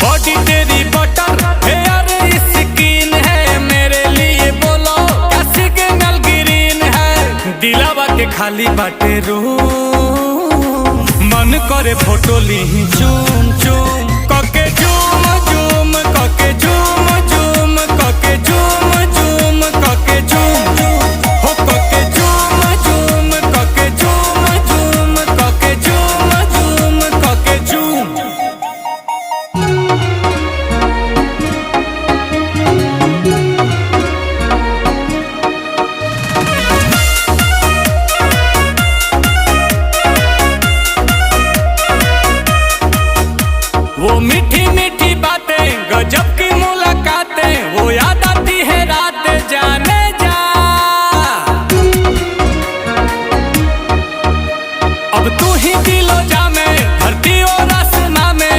Body तेरी butter hair skin है, मेरे लिए बोलो क्या सिग्नल ग्रीन है। दिलावा के खाली बाटे रूम, मन करे फोटो ली चूम चूम कके झूम झूम कके झूम झूम कके झूम झूम कके झूम झूम हो कके झूम झूम कके झूम झूम कके झूम झूम कके झूम। वो मीठी मीठी बातें गजब की